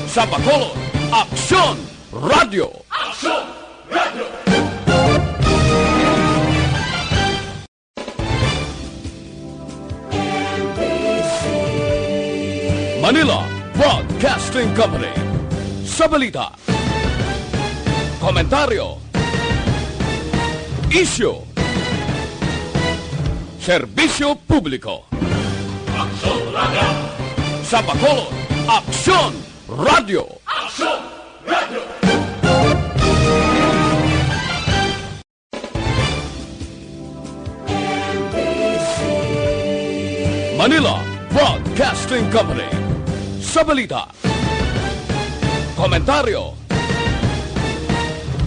Sa Bacolod, Aksyon Radio! Manila Broadcasting Company. Sa balita, komentaryo, isyu, serbisyo publiko. Aksyon Radio! Sa Bacolod, Aksyon Radio! Aksyon Radio! Manila Broadcasting Company. Sa balita, komentaryo,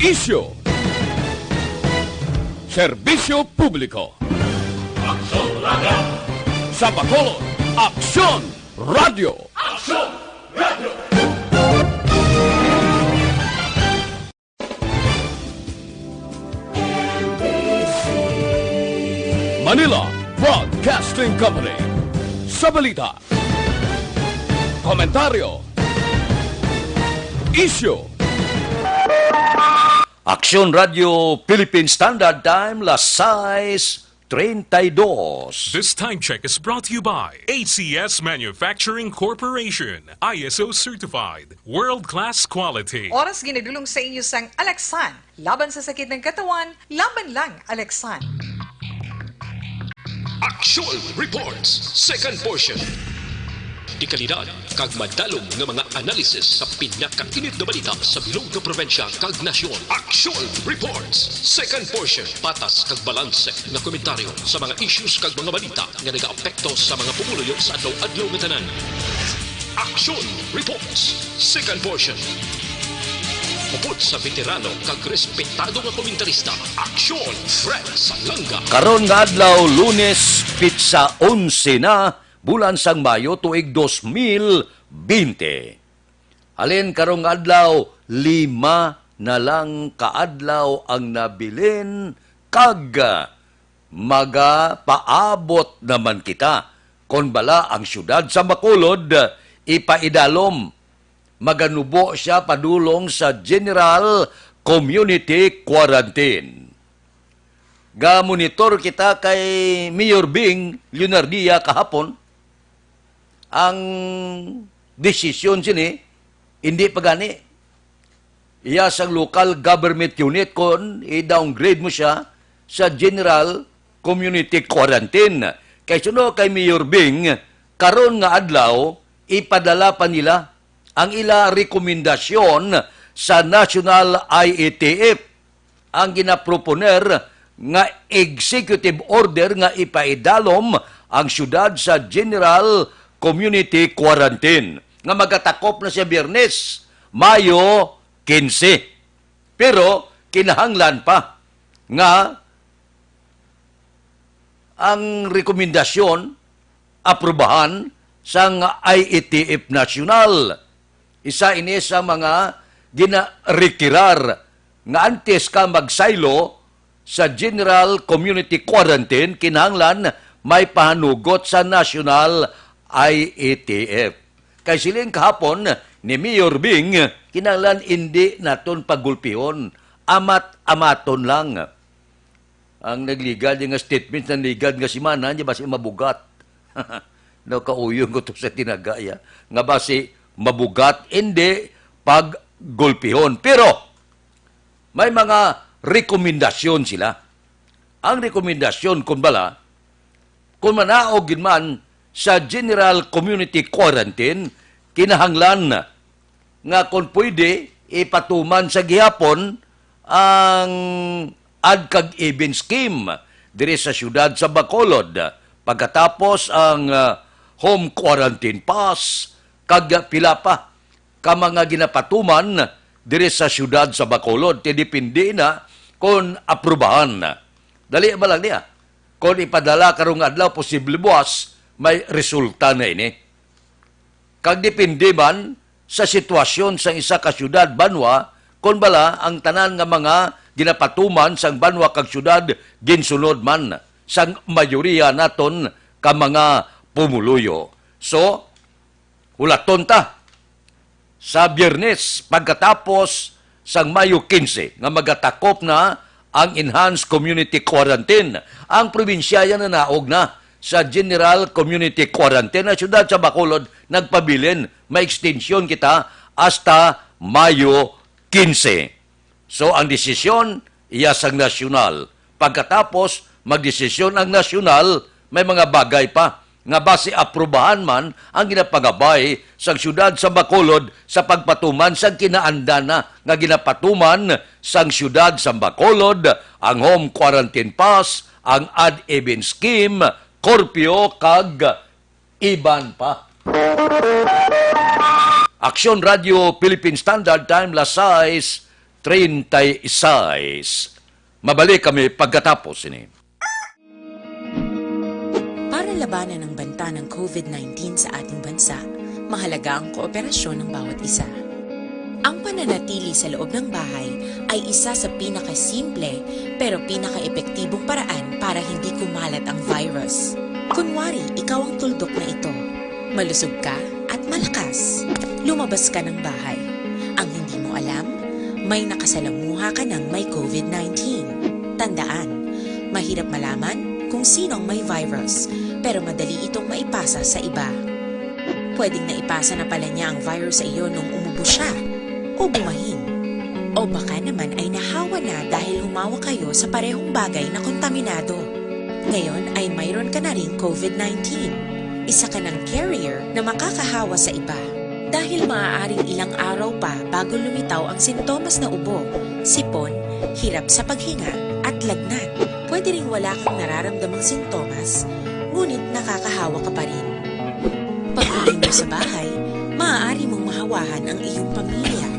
isyu, serbisyo publiko. Aksyon Radio! Sa Bacolod, Aksyon Radio! Aksyon Radio! Manila Broadcasting Company. Sa balita, komentaryo, isyu. Aksyon Radio Philippine Standard Time, las 6:32. This time check is brought to you by ACS Manufacturing Corporation, ISO certified, world-class quality. Oras ginadulong sa inyo sang Alexan. Laban sa sakit ng katawan, laban lang Alexan. Action Reports, second portion. Di kalidad, kag madalong ng mga analisis sa pinakainit na balita sa bilog na probensya kag nasyon. Action Reports, second portion. Patas kag balanse na komentaryo sa mga issues kag mga balita nga nag-aapekto sa mga pumuluyo sa adlaw-adlaw nga tanan. Action Reports, second portion. Puput sa veterano kag respetado nga komentarista. Aksyon Fred Salanga. Karon nga adlaw, Lunes, pitsa 11 na, bulan sang Mayo, tuig 2020. Alin karong nga adlaw, 5 na lang kaadlaw ang nabilin, kag magapaabot naman kita. Kon bala ang syudad sa Bacolod, ipaidalom. Maganubo siya padulong sa General Community Quarantine. Ga-monitor kita kay Mayor Bing Leonardia kahapon. Ang desisyon sini, hindi pa gani. Iya sang local government unit kon i-downgrade mo siya sa General Community Quarantine. Kay suno kay Mayor Bing, karon nga adlaw, ipadala pa nila ang ila rekomendasyon sa National IETF. Ang ginaproponer nga executive order nga ipaidalom ang syudad sa General Community Quarantine. Nga magatakop na siya Biyernes, Mayo 15. Pero kinahanglan pa nga ang rekomendasyon aprobahan sa IETF National. Isa ini sa mga ginarekirar nga antes ka magsaylo sa General Community Quarantine, kinahanglan may pahanugot sa National IETF. Kay siling kahapon ni Mayor Bing, kinahanglan hindi naton pagulpihon, amat-amaton lang. Ang nagligad nga statement na ligad nga si Mana, niya basi mabugat. Nakauyong ko to sa tinagaya. Nga basi mabugat, hindi paggulpihon. Pero, may mga rekomendasyon sila. Ang rekomendasyon, kung bala, kung manaog man sa General Community Quarantine, kinahanglan nga kung pwede, ipatuman sa gihapon ang ad-kag-even scheme diri sa syudad sa Bacolod. Pagkatapos ang home quarantine pass, kag pila pa ka mga ginapatuman diri sa syudad sa Bacolod. Depende na kung aprubahan. Dali ba lang niya? Kung ipadala karong adlaw, posible buwas, may resulta na ini. Kag depende man sa sitwasyon sa isa ka syudad, banwa, kung bala ang tanan nga mga ginapatuman sang banwa kag syudad, ginsunod man sang mayoriya naton ka mga pumuluyo. So, hulaton ta sa Biyernes pagkatapos sang Mayo 15 nga magatakop na ang enhanced community quarantine. Ang probinsya yan na naog na sa General Community Quarantine na syudad sa Bacolod nagpabilin ma-extension kita hasta Mayo 15. So ang desisyon iya sang nasyonal. Pagkatapos magdesisyon ang nasyonal, may mga bagay pa nga base aprobahan man ang ginapagabay sa syudad sa Bacolod sa pagpatuman sang kinaandana nga ginapatuman sang syudad sa Bacolod, ang home quarantine pass, ang ad even scheme, korpyo kag iban pa. Aksyon Radio Philippine Standard Time Lasais 36. Mabalik kami pagkatapos ini. Para labanan ang banta ng COVID-19 sa ating bansa, mahalaga ang kooperasyon ng bawat isa. Ang pananatili sa loob ng bahay ay isa sa pinakasimple pero pinaka-epektibong paraan para hindi kumalat ang virus. Kunwari, ikaw ang tuldok na ito. Malusog ka at malakas. Lumabas ka ng bahay. Ang hindi mo alam, may nakasalamuha ka ng may COVID-19. Tandaan, mahirap malaman kung sinong may virus, pero madali itong maipasa sa iba. Pwedeng naipasa na pala niya ang virus sa iyo nung umubo siya, o bumahin. O baka naman ay nahawa na dahil humawa kayo sa parehong bagay na kontaminado. Ngayon ay mayroon ka na ring COVID-19. Isa ka ng carrier na makakahawa sa iba. Dahil maaaring ilang araw pa bago lumitaw ang sintomas na ubo, sipon, hirap sa paghinga at lagnat. Pwede ring wala kang nararamdamang sintomas, ngunit nakakahawa ka pa rin. Pag-uwi mo sa bahay, maaari mong mahawahan ang iyong pamilya.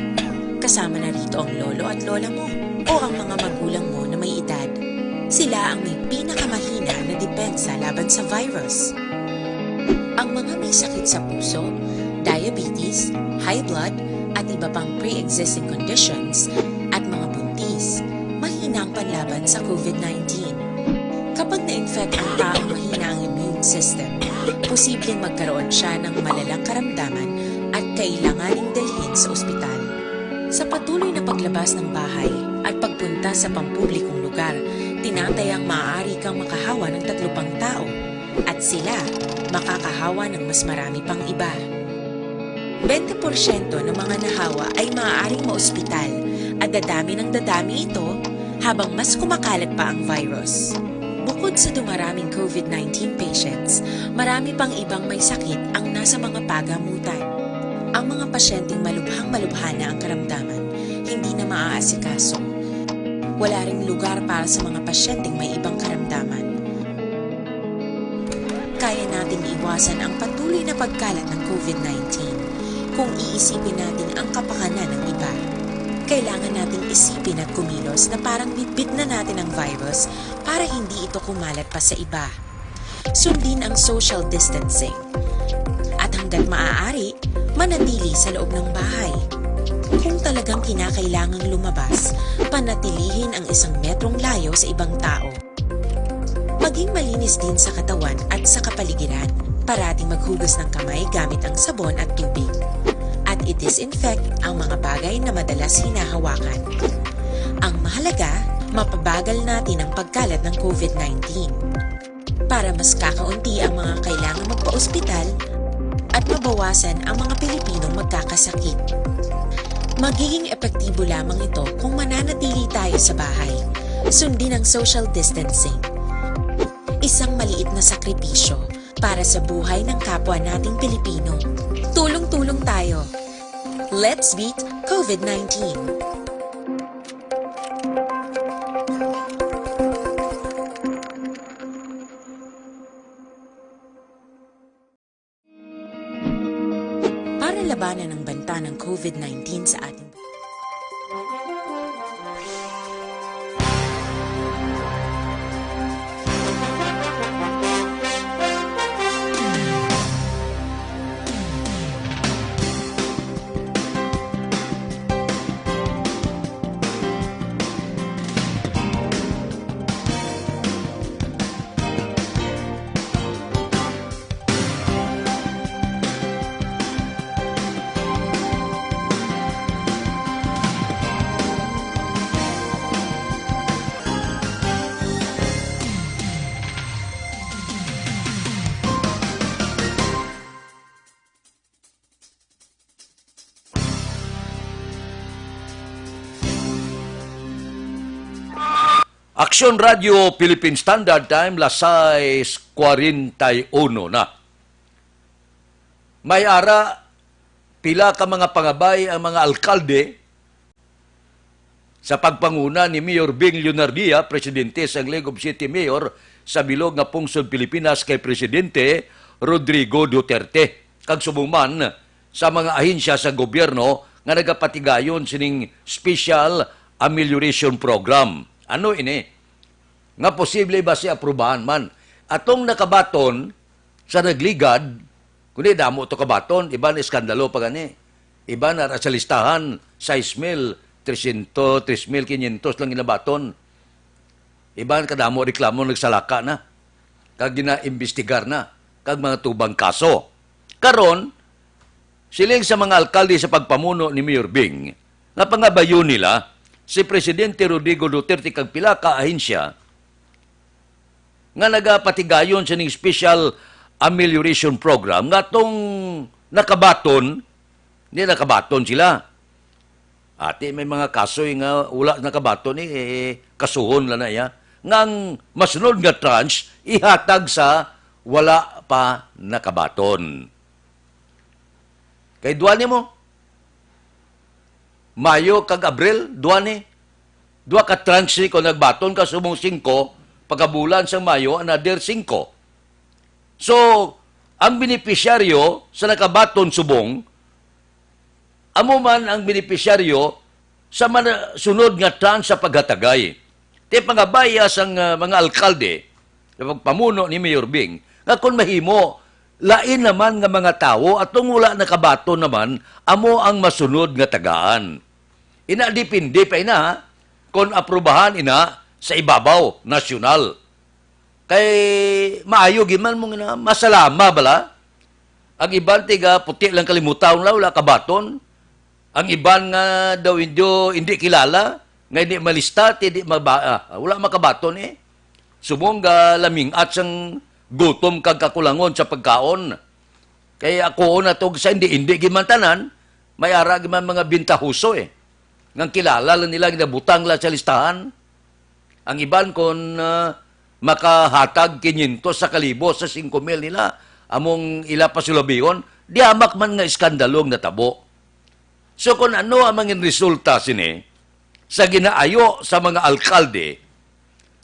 Kasama na rito ang lolo at lola mo o ang mga magulang mo na may edad. Sila ang may pinakamahina na depensa laban sa virus. Ang mga may sakit sa puso, diabetes, high blood, at iba pang pre-existing conditions, at mga buntis, mahina ang panlaban sa COVID-19. Kapag na-infect ang taong mahina ang immune system, posibleng magkaroon siya ng malalang karamdaman at kailanganing dalhin sa ospital. Sa patuloy na paglabas ng bahay at pagpunta sa pampublikong lugar, tinatayang maaari kang makahawa ng 3 pang tao at sila makakahawa ng mas marami pang iba. 20% ng mga nahawa ay maaaring maospital at dadami ng dadami ito habang mas kumakalat pa ang virus. Bukod sa dumaraming COVID-19 patients, marami pang ibang may sakit ang nasa mga pagamutan. Ang mga pasyenteng malubhang-malubha na ang karamdaman, hindi na maaasikaso. Wala ring lugar para sa mga pasyenteng may ibang karamdaman. Kaya nating iwasan ang patuloy na pagkalat ng COVID-19 kung iisipin natin ang kapakanan ng iba. Kailangan nating isipin at kumilos na parang bitbit na natin ang virus para hindi ito kumalat pa sa iba. Sundin ang social distancing. At hanggat maaari, manatili sa loob ng bahay. Kung talagang kinakailangang lumabas, panatilihin ang 1 metrong layo sa ibang tao. Maging malinis din sa katawan at sa kapaligiran. Parating maghugas ng kamay gamit ang sabon at tubig. At i-disinfect ang mga bagay na madalas hinahawakan. Ang mahalaga, mapabagal natin ang pagkalat ng COVID-19. Para mas kakaunti ang mga kailangang magpa-ospital at mabawasan ang mga Pilipinong magkakasakit. Magiging epektibo lamang ito kung mananatili tayo sa bahay. Sundin ang social distancing. Isang maliit na sakripisyo para sa buhay ng kapwa nating Pilipino. Tulong-tulong tayo. Let's beat COVID-19. Para labanan ang banta ng COVID-19 sa ating Aksyon Radio Philippine Standard Time, las 6:41 na. May ara, pila ka mga pangabay ang mga alkalde sa pagpanguna ni Mayor Bing Leonardia, presidente sa League of City Mayor sa bilog nga pungsod Pilipinas kay Presidente Rodrigo Duterte. Kag sumuman sa mga ahensya sa gobyerno nga nagapatigayon sining Special Amelioration Program. Ano ini? Nga posible ba siya aprubahan man? Atong nakabaton sa nagligad, kundi damo to kabaton, iba na iskandalo pa gani. Iba na sa listahan, 6,000, 300, 3,500 lang inabaton. Iba na kadamo reklamo nagsalaka na. Kag ginaimbestigar na. Kag mga tubang kaso. Karon, siling sa mga alkalde sa pagpamuno ni Mayor Bing, nga pangabayon nila, si Presidente Rodrigo Duterte kag pila ka ahensya nga nagapatigayon sa ning Special Amelioration Program nga tong nakabaton, hindi nakabaton sila. Ate, may mga kaso nga wala nakabaton kasuhon lang na ya. Ngang masunod nga tranche, ihatag sa wala pa nakabaton. Kay duwani mo, Mayo kag Abril, duwani. Dua ka tranche ko nagbaton ka sumong 5, pagkabulan sa Mayo, another 5. So, ang benepisyaryo sa nakabaton subong, amo man ang benepisyaryo sa sunod nga tranche sa paghatagay. Te pangabaya sang mga alkalde, sa pagpamuno ni Mayor Bing, nga kung mahimo, lain naman nga mga tao at wala nakabato naman, amo ang masunod nga tagaan. Ina dipindi pa ina, kung aprubahan ina sa ibabaw, nasyonal. Kay maayo giman mong ina, masalama bala. Ang iban tiga puti lang kalimutan wala kabaton. Ang iban nga daw hindi kilala, nga hindi malista, wala makabaton Subong laming at sang gutom kag kakulangon sa pagkaon. Kaya ako na to sa hindi gimantanan, may ara giman mga bintahuso Ngang kilala lang nila ginabutang la sa listahan. Ang iban kon makahatag 500 sa kalibo sa 5,000 nila, among ila pasulabiyon, di amak man nga iskandalong natabo. So kung ano ang mga resulta sini sa ginaayo sa mga alkalde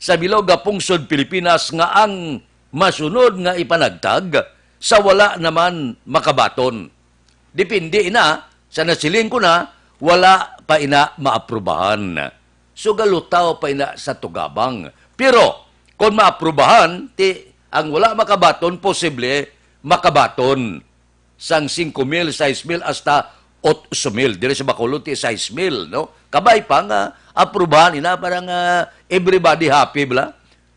sa bilog nga pungsod Pilipinas nga ang masunod nga ipanagtag sa wala naman makabaton. Depende ina, sa nasiling ko na, wala pa ina maaprubahan. So galutaw pa ina sa tugabang. Pero, kung maaprubahan, ang wala makabaton, posible makabaton. Sang 5,000, 6,000, hasta 8,000. Dire sa Bacolod, 6,000, no? Kabay pa nga, aprubahan ina, parang everybody happy, bla?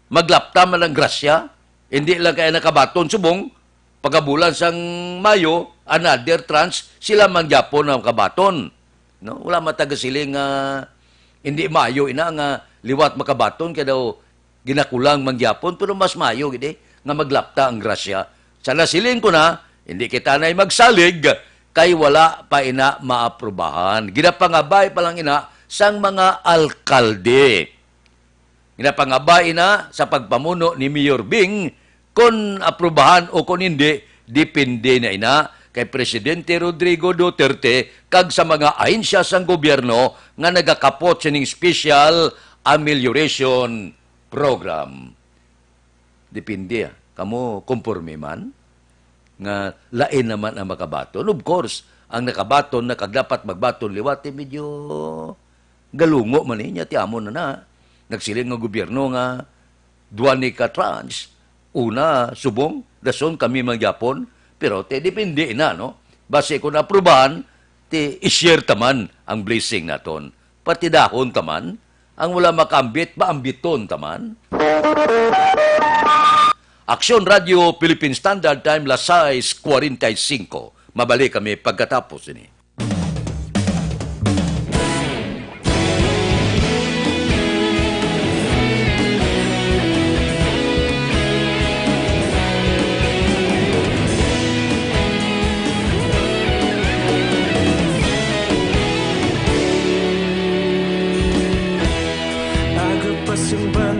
Maglapta man ang grasya, hindi lang kaya nakabaton subong, pagkabulan sang Mayo, another tranche, sila man gyapon ang kabaton. No? Wala matagasiling hindi Mayo ina nga liwat makabaton kaya daw ginakulang mangyapon, pero mas Mayo gidi nga maglapta ang grasya. Sa nasiling ko na, hindi kita na magsalig, kay wala pa ina maaprubahan. Ginapangabay pa lang ina sang mga alkalde. Ginapangabay ina sa pagpamuno ni Mayor Bing, kung aprubahan o kung hindi, depende na ina kay Presidente Rodrigo Duterte kag sa mga ahensya sang gobyerno nga nagakapot sining Special Amelioration Program. Depende. Kamo konforme man nga lain naman ang makabaton. Of course, ang nakabaton na kag dapat magbaton liwat medyo galungo man niya ti amon na. Nagsiling nga gobyerno nga duwani ka tranche. Una, subong, dason kami magyapon, pero depende na, no? Base kung aprubahan, i-share taman ang blessing naton. Pati dahon taman, ang wala makambit, maambiton taman. Aksyon Radio Philippine Standard Time, las 6:45. Mabalik kami pagkatapos ini. Agapasimba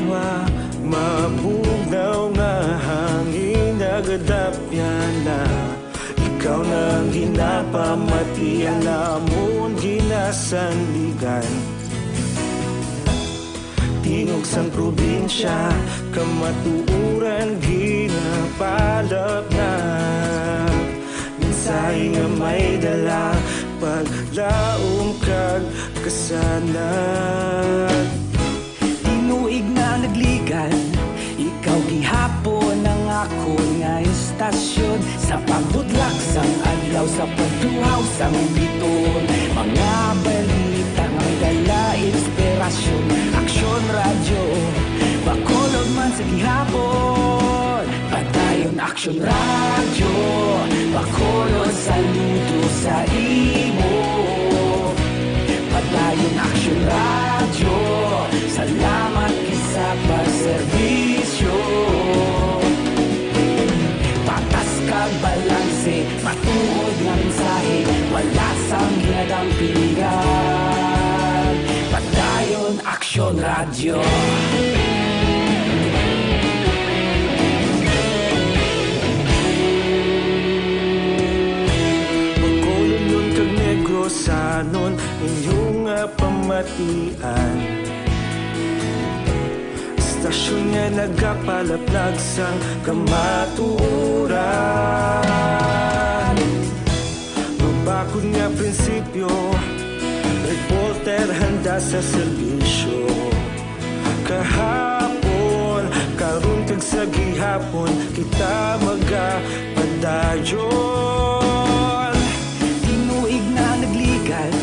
ginapamatian namon ginasandigan. Tingog sang probinsya, kamatuuran ginapalap na. Minsay nga may dala, paglaom kag kasanag. Tinuig na nagligan, ikaw gihapon ang ako nga istasyon. Sa pagbutlak sang adlaw, sa pagtuhaw sang biton. Mga balita nga may dala inspirasyon. Aksyon radyo, bakolod man sa gihapon. Padayon aksyon radyo, bakolod saludo sa imo. Padayon aksyon radyo, salamat sa pagserbisyo. Patas kag balanse, matuod nga mensahe, wala sang ginadang pilihan. Padayon aksyon radyo. Bakolod nun kag Negrosanon, inyong nga pamatian. Stasyon nga nagapalaplag sang kamatuoran. Mabakod nga prinsipyo, reporter handa sa serbisyo. Kahapon, karon kag sa gihapon, kita magapadayon. Tinuig na nagligan,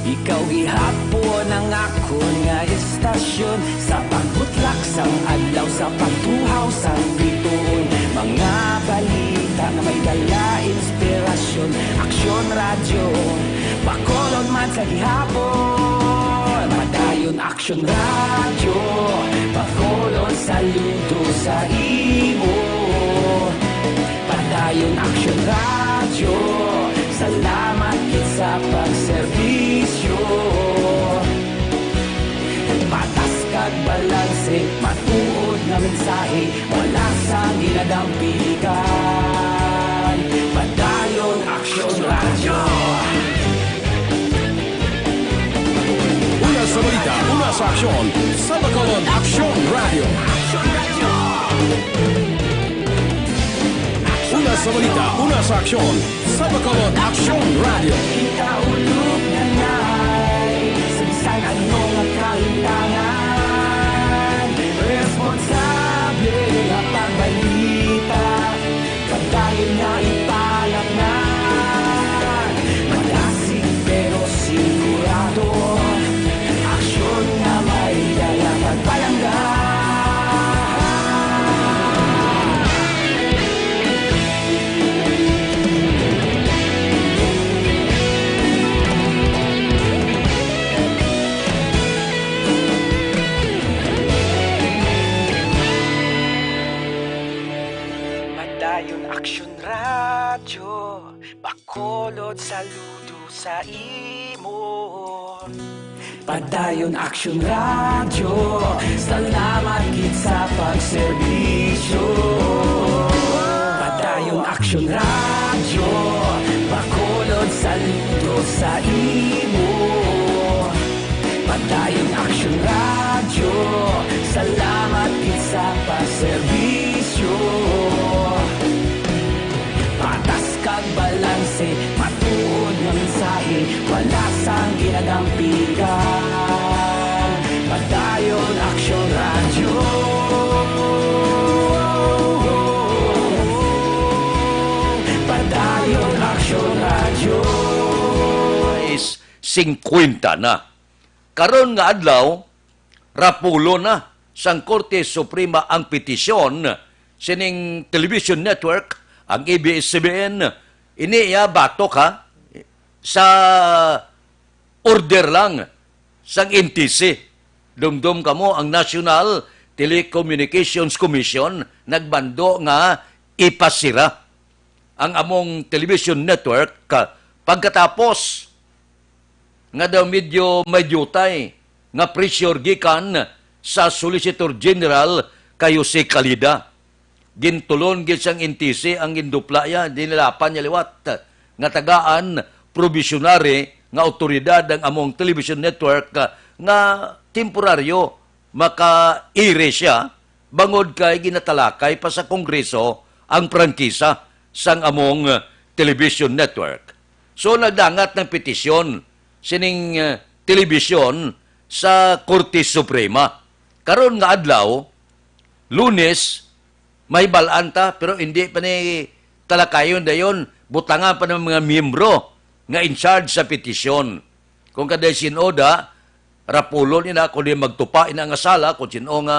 ikaw gihapon ang ako nga istasyon. Sa pagbutlak sang adlaw, sa pagtuhaw sang biton. Mga balita nga may dala inspirasyon. Aksyon radyo, bakolod man sa gihapon. Padayon aksyon radyo, bakolod saludo sa imo. Padayon aksyon radyo, salamat gid sa pagserbisyo. Patas kag balanse, matuod na mensahe, wala sang ginadang piligan. Padayon aksyon radyo. Una sa balita, una sa aksyon, sa Bacolod Aksyon Radio. Una sa balita, una sa aksyon, sa Bacolod Aksyon Radio. Kita ulog na na'y sa bisan anong kahintangan. Responsable na pagbalita, pagdayon na ipalap na. Malasig pero sigurado, aksyon na may dala pagpalanggan. Padayon aksyon radyo, bakolod saludo sa imo. Padayon aksyon radyo, salamat gid sa pagserbisyo. Padayon aksyon radyo, bakolod saludo sa imo. Padayon aksyon radyo, salamat gid sa pagserbisyo. Patas kag balanse, matuod nga mensahe, wala sang ginadang piligan. Padayon aksyon radyo. Padayon aksyon radyo. Is 50 na. Karon nga adlaw, rapulo na sang Korte Suprema ang petisyon sining television network, ang ABS-CBN, iniya batok ha, sa order lang sang NTC. Dumdum kamo ang National Telecommunications Commission nagbando nga ipasira ang among television network pagkatapos nga daw medyo madyutay nga pressure gikan sa Solicitor General kayo si Calida. Gintulon gid sang NTC ang ginduplaya dinilapan niya liwat nga tagaan provisionary nga otoridad ang among television network nga temporaryo maka-ire siya bangod kay ginatalakay pa sa Kongreso ang prangkisa sang among television network. So nagdangat ng petisyon sining television sa Korte Suprema. Karon nga adlaw, Lunes, may balanta pero hindi pa ni talakayon dayon, butangan pa ng mga miyembro nga in charge sa petisyon. Kung kaday sinoda, rapulon ina kung di magtupa ina nga sala kung sino nga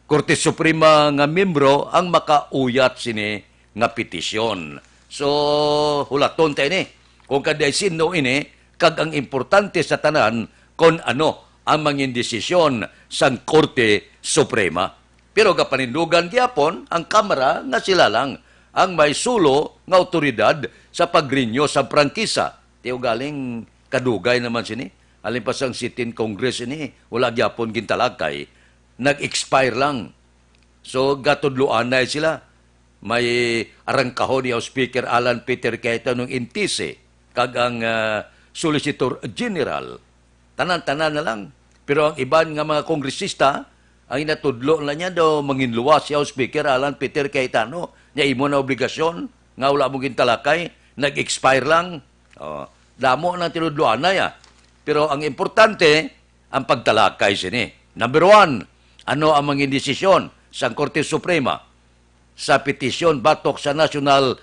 Korte Suprema nga miyembro ang makauyat sini nga petisyon. So, hulaton tayo ni. Kung kaday sino ini, kag ang importante sa tanan kung ano ang mangin desisyon sang Korte Suprema. Pero kapanindugan gyapon ang Kamara nga sila lang ang may sulo nga otoridad sa pagrinyo sa prangkisa. Tiyo galing kadugay naman sini. Alin pa sang sitin Congress ini, wala gyapon gintalakay. Nag-expire lang. So gatudluan na sila. May arangkahon ni Speaker Alan Peter Cayetano ng Intise kag ang Solicitor General. Tanan-tanan na lang. Pero ang iban nga mga kongresista, ang inatudlo na niya daw manginluwas si Speaker Alan Peter Cayetano. Niya imo na obligasyon, nga wala mo gintalakay, nag-expire lang. Damo ng tinudloan na ya. Pero ang importante, ang pagtalakay sini. Number 1, ano ang mangin desisyon sa Korte Suprema sa petisyon batok sa National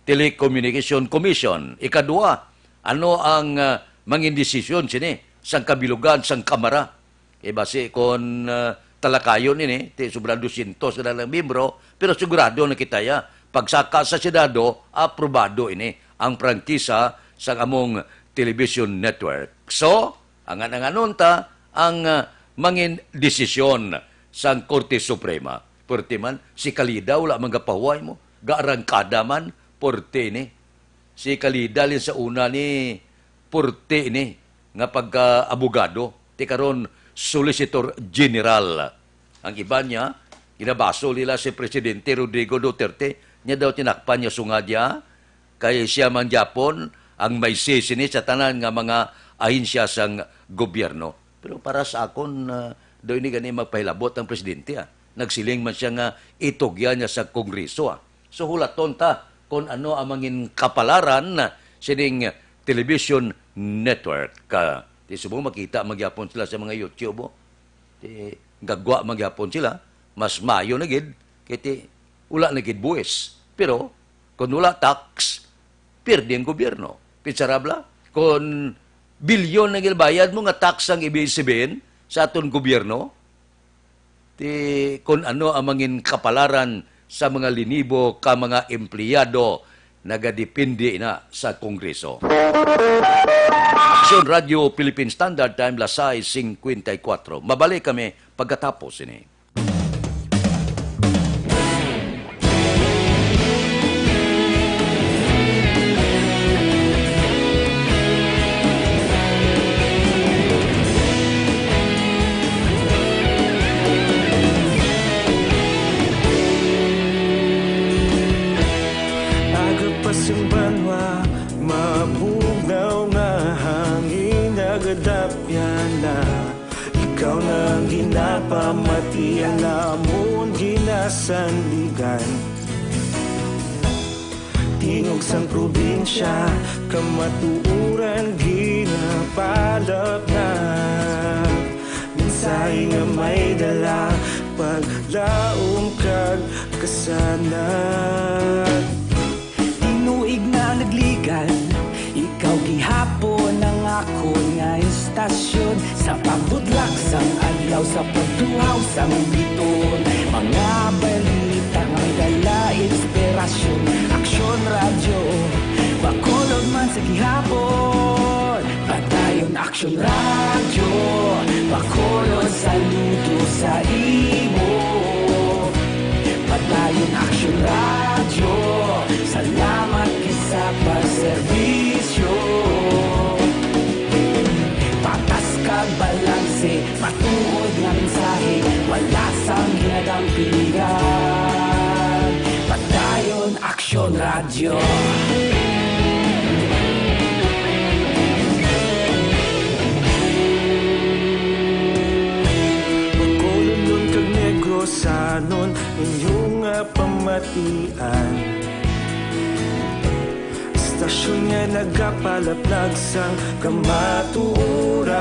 Telecommunication Commission? Ikadua, ano ang mangin desisyon sini sang kabilugan sang Kamara? Base kon talakayon ini, sobrang 200 na lang membro, pero sigurado na kita ya, pagsaka sa Senado, aprobado ini ang prangkisa sa among television network. So, ang anunta, ang mangin desisyon sa Korte Suprema. Porte man, si Kalida, wala man gapahuay mo, gaarangkada man, porte ni. Si Kalida, lin sa una ni, porte ni, nga pagka-abogado, ti karon Solicitor General. Ang iba niya, ginabaso nila si Presidente Rodrigo Duterte, niya daw tinakpan niya sungadya, kaya siya man Japon, ang may sisini sa tanan nga mga ahinsya sang gobyerno. Pero para sa akon, daw ini gani magpahilabot ang Presidente. Nagsiling man siya nga itugya niya sa Kongreso. So hulaton ta kung ano ang mangin kapalaran sining television network. Di subo makita magyapon sila sa mga YouTube. Di gagwa magyapon sila. Mas mayo na gid. Kiti wala na gid buwis. Pero kung wala tax, pirdi ang gobyerno. Pitsarabla. Kung bilyon na bayad mo nga tax ang ibig sa aton gobyerno, kung ano ang mangin kapalaran sa mga linibo ka mga empleyado nagadepende na sa Kongreso. Aksyon Radio Philippine Standard Time, Lasay 54. Mabalik kami pagkatapos ini. Pasimbanwa, mabugnaw nga hangin nagadapyan na. Ikaw na ginapamatian namon ginasandigan. Tingog sang probinsya, kamatuuran ginapalap na. Minsay nga may dala, paglaom kag kasanat. Tinuig na nagligan, ikaw gihapon ang ako nga istasyon. Sa pagbutlak sang adlaw, sa pagduhaw sang biton. Mga balita nga may dala inspirasyon. Aksyon radyo, bakulog man sa gihapon. Padayon aksyon radyo, bakulog saludo sa imo. Padayon aksyon radyo, salamat sa pagserbisyo. Patas kag balanse, matuod nga mensahe, wala sang ginadampingan. Padayon Aksyon Radyo. Makulunod kag Negrosanon inyong pamatian. Istasyon nga nagapalaplag sang kamatuuran.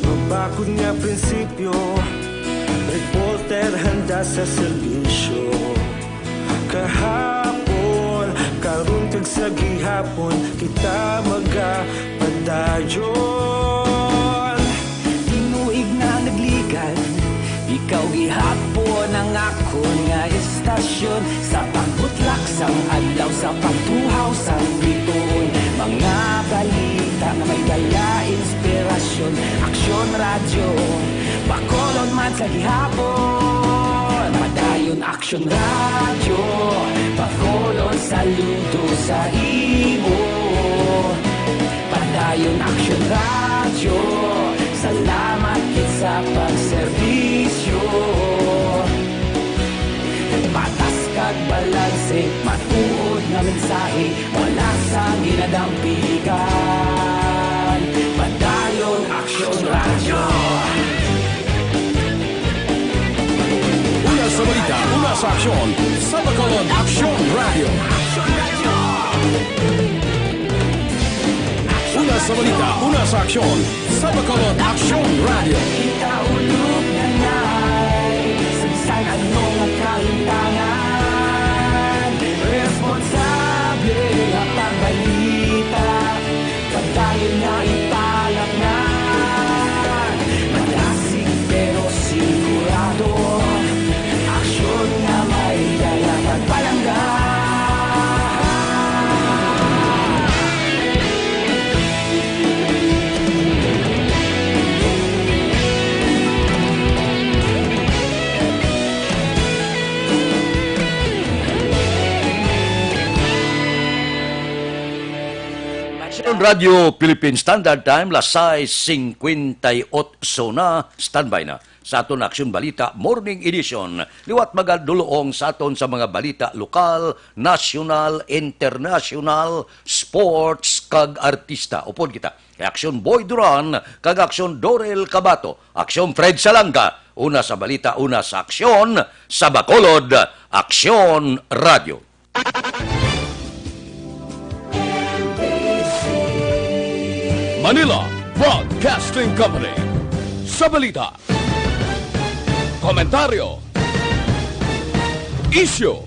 Mabakod nga prinsipyo, reporter handa sa serbisyo. Kahapon, karon kag sa gihapon, kita magapadayon. Tinuig na nagligan, ikaw gihapon ang akon nga istasyon. Sa pagbutlak sang adlaw, sa pagtuhaw sang bituon, mga balita na may dala inspirasyon. Aksyon Radyo, Bacolod man sa gihapon. Padayon Aksyon Radyo, Bacolod saludo sa imo. Padayon Aksyon Radyo, salamat kit sa pagserbisyo. Patas kag balanse, matuod nga mensahe, wala sa ginadampigan. Padayon Aksyon Radyo. Una sa balita, una sa aksyon, sa Bacolod Aksyon Radio. Una sa balita, una sa aksyon, sa Bacolod Aksyon Radio. Kita ulog na na'y Sabsan anong nagkahintangan. Responsable nga pagbalita, pagdayon na ipalak na. Malasig pero sigurado, aksyon nga may dala pagpalanggan. Aksyon Radio Philippine Standard Time, lasay 58 na, standby na sa aton Aksyon Balita Morning Edition. Liwat magaduloong sa aton sa mga balita lokal, national, international, sports, kag artista. Upod kita, kay Aksyon Boy Duran, kag Aksyon Dorel Cabato, Aksyon Fred Salanga, una sa balita, una sa aksyon, sa Bacolod, Aksyon Radio. Manila Broadcasting Company. Sa balita, komentaryo, issue,